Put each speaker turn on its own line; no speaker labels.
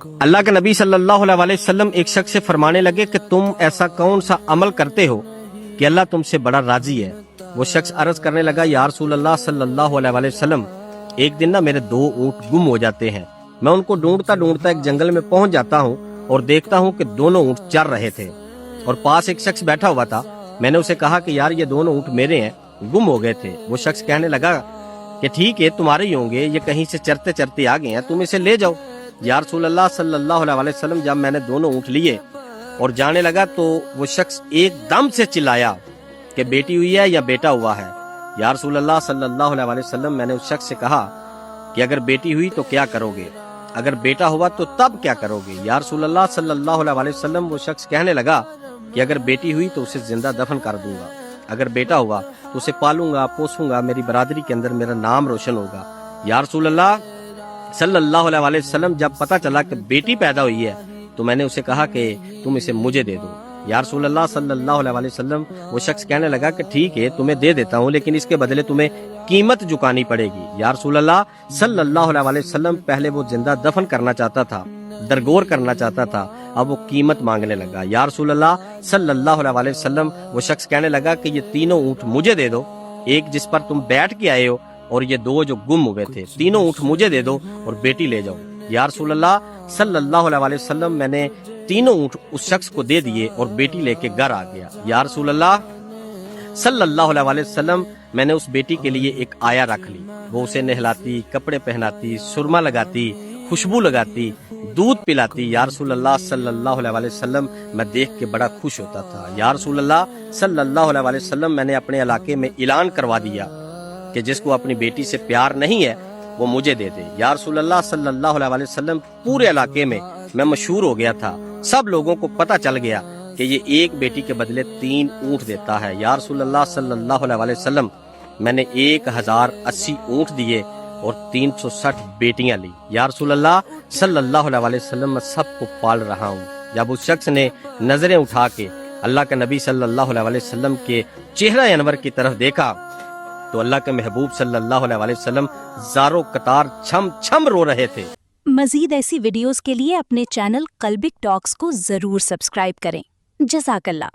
अल्लाह के नबी सल्लल्लाहु अलैहि वसल्लम एक शख्स से फरमाने लगे कि तुम ऐसा कौन सा अमल करते हो कि अल्लाह तुमसे बड़ा राजी है। वो शख्स अर्ज करने लगा, या रसूल अल्लाह सल्लल्लाहु अलैहि वसल्लम, एक दिन ना मेरे 2 ऊँट गुम हो जाते हैं। मैं उनको ढूंढता ढूंढता एक जंगल में पहुंच जाता हूँ और देखता हूँ कि दोनों ऊँट चर रहे थे और पास एक शख्स बैठा हुआ था। मैंने उसे कहा कि यार ये दोनों ऊँट मेरे हैं, गुम हो गए थे। वो शख्स कहने लगा कि ठीक है, तुम्हारे ही होंगे, ये कहीं से चरते चरते आ गए हैं, तुम इसे ले जाओ। या रसूल अल्लाह सल्लल्लाहु अलैहि वसल्लम, जब मैंने दोनों ऊँट लिए और जाने लगा तो वो शख्स एकदम से चिल्लाया कि बेटी हुई है या बेटा हुआ है। या रसूल अल्लाह सल्लल्लाहु अलैहि वसल्लम, मैंने उस शख्स से कहा कि अगर बेटी हुई तो क्या करोगे, अगर बेटा हुआ तो तब क्या करोगे। या रसूल अल्लाह सल्लल्लाहु अलैहि वसल्लम, वो शख्स कहने लगा कि अगर बेटी हुई तो उसे जिंदा दफन कर दूंगा, अगर बेटा हुआ तो उसे पालूंगा पोसूंगा, मेरी बरादरी के अंदर मेरा नाम रोशन होगा। या रसूल अल्लाह सल्लल्लाहु अलैहि वसल्लम, जब पता चला कि बेटी पैदा हुई है तो मैंने उसे कहा कि तुम इसे मुझे दे दो। या रसूल अल्लाह सल्लल्लाहु अलैहि वसल्लम, वो शख्स कहने लगा कि ठीक है, तुम्हें दे देता हूँ, लेकिन इसके बदले तुम्हें कीमत चुकानी पड़ेगी। या रसूल अल्लाह सल्लल्लाहु अलैहि वसल्लम, पहले वो जिंदा दफन करना चाहता था, दरगोर करना चाहता था, अब वो कीमत मांगने लगा। या रसूल अल्लाह सल्लल्लाहु अलैहि वसल्लम, वो शख्स कहने लगा कि ये तीनों ऊँट मुझे दे दो, एक जिस पर तुम बैठ के आए हो और ये 2 जो गुम हुए थे, तीनों ऊँट मुझे दे दो और बेटी ले जाओ। या रसूल अल्लाह सल्लल्लाहु अलैहि वसल्लम, मैंने तीनों ऊँट उस शख्स को दे दिए और बेटी लेके घर आ गया। या रसूल अल्लाह सल्लल्लाहु अलैहि वसल्लम, मैंने उस बेटी के लिए एक आया रख ली, वो उसे नहलाती, कपड़े पहनाती, सुरमा लगाती, खुशबू लगाती, दूध पिलाती। या रसूल अल्लाह सल्लल्लाहु अलैहि वसल्लम, मैं देख के बड़ा खुश होता था। या रसूल अल्लाह सल्लल्लाहु अलैहि वसल्लम, मैंने अपने इलाके में ऐलान करवा दिया कि जिसको अपनी बेटी से प्यार नहीं है वो मुझे दे दे। या रसूल अल्लाह सल्लल्लाहु अलैहि वसल्लम, पूरे इलाके में मैं मशहूर हो गया था, सब लोगों को पता चल गया कि ये एक बेटी के बदले 3 ऊँट देता है। या रसूल अल्लाह सल्लल्लाहु अलैहि वसल्लम, मैंने 1080 ऊँट दिए और 360 बेटियां ली। या रसूल अल्लाह सल्लल्लाहु अलैहि वसल्लम, मैं सबको पाल रहा हूँ। जब उस शख्स ने नजरें उठा के अल्लाह के नबी सल्लल्लाहु अलैहि वसल्लम के चेहरा अनवर की तरफ देखा तो अल्लाह के महबूब सल्लल्लाहु अलैहि वसल्लम ज़ारो कतार छम छम रो रहे थे।
मजीद ऐसी वीडियोस के लिए अपने चैनल कल्बिक टॉक्स को जरूर सब्सक्राइब करें। जज़ाकल्लाह।